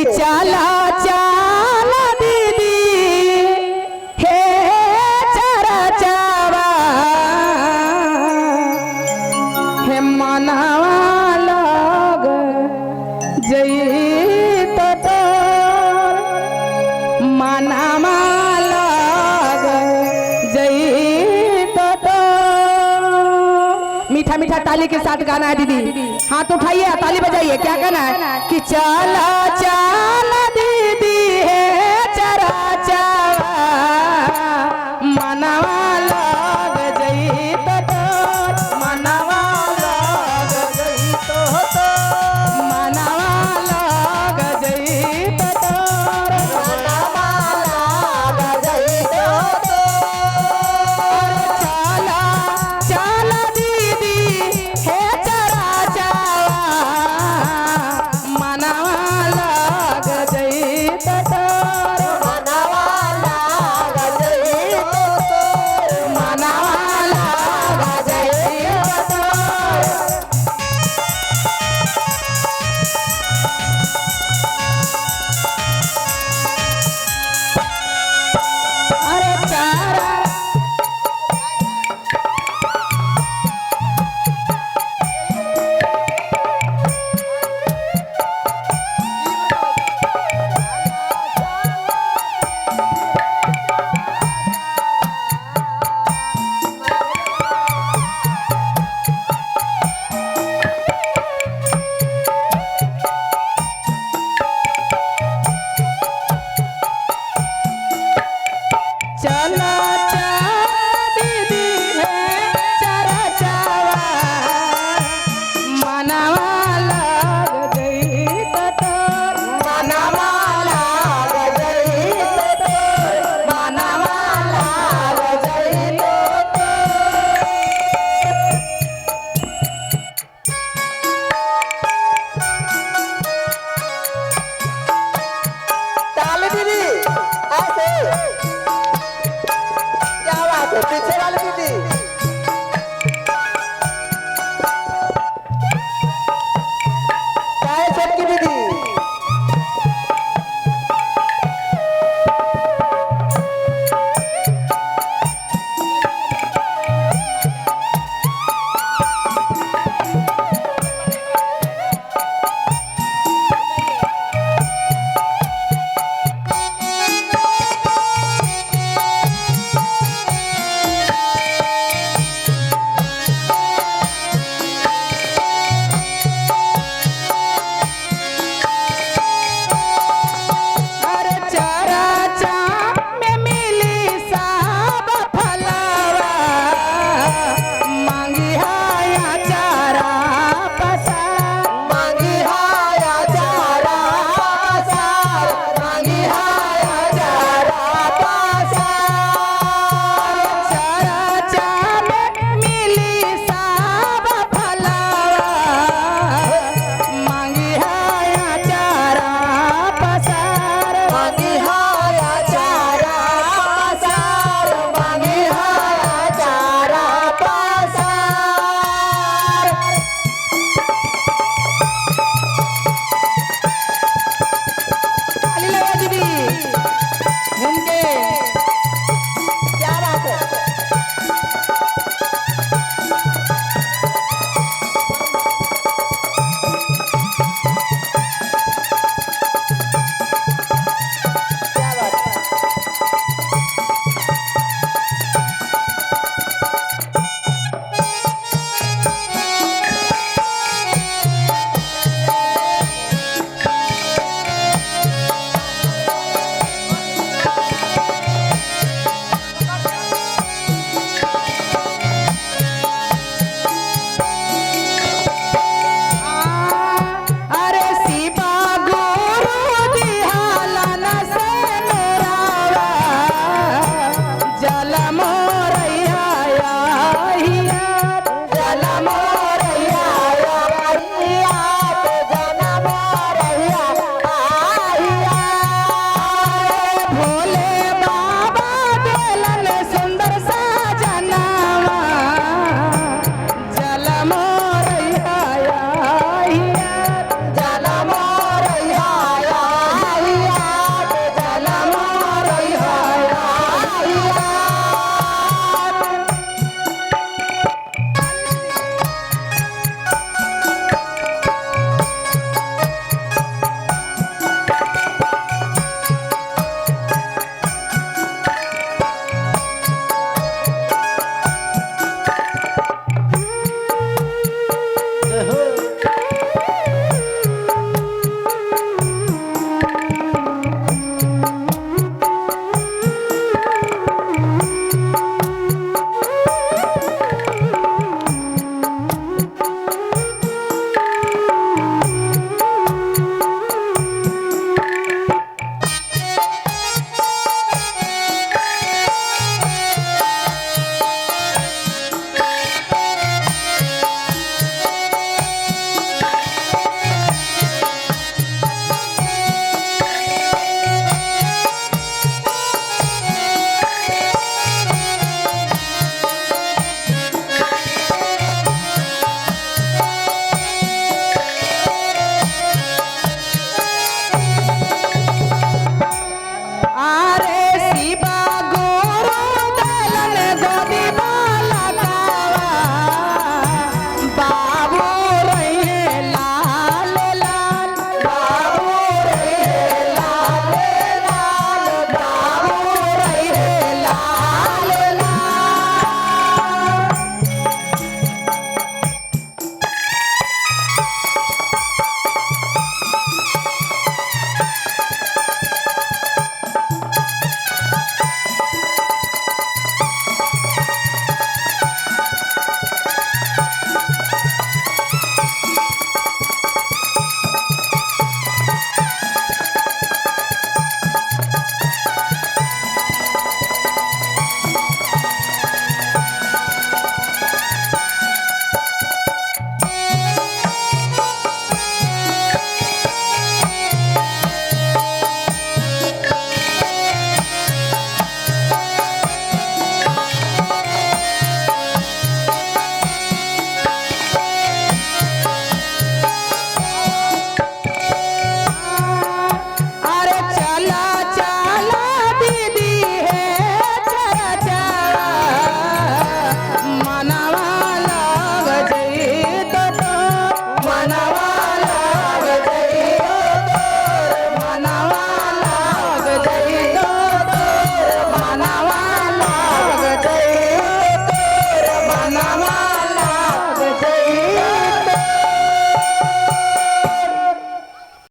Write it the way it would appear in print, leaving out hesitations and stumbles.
कि चला चला दीदी हे चरा चावा हे मनवा लग जई तो मनवा लग जई तो मीठा मीठा ताली के साथ गाना है दीदी। हाथ उठाइए ताली बजाइए। क्या गाना है कि चला चला दीदी है चरा चावा मनवा लग जई तो मनवा लग जई तो मनवा लग जई तो मनवा लग जई तो चला चला दीदी हे चरा चावा मनवा लग जई तो मनवा लग जई तो मनवा लग जई तो। अरे चारा चला चला दीदी है चरा चावा मनवा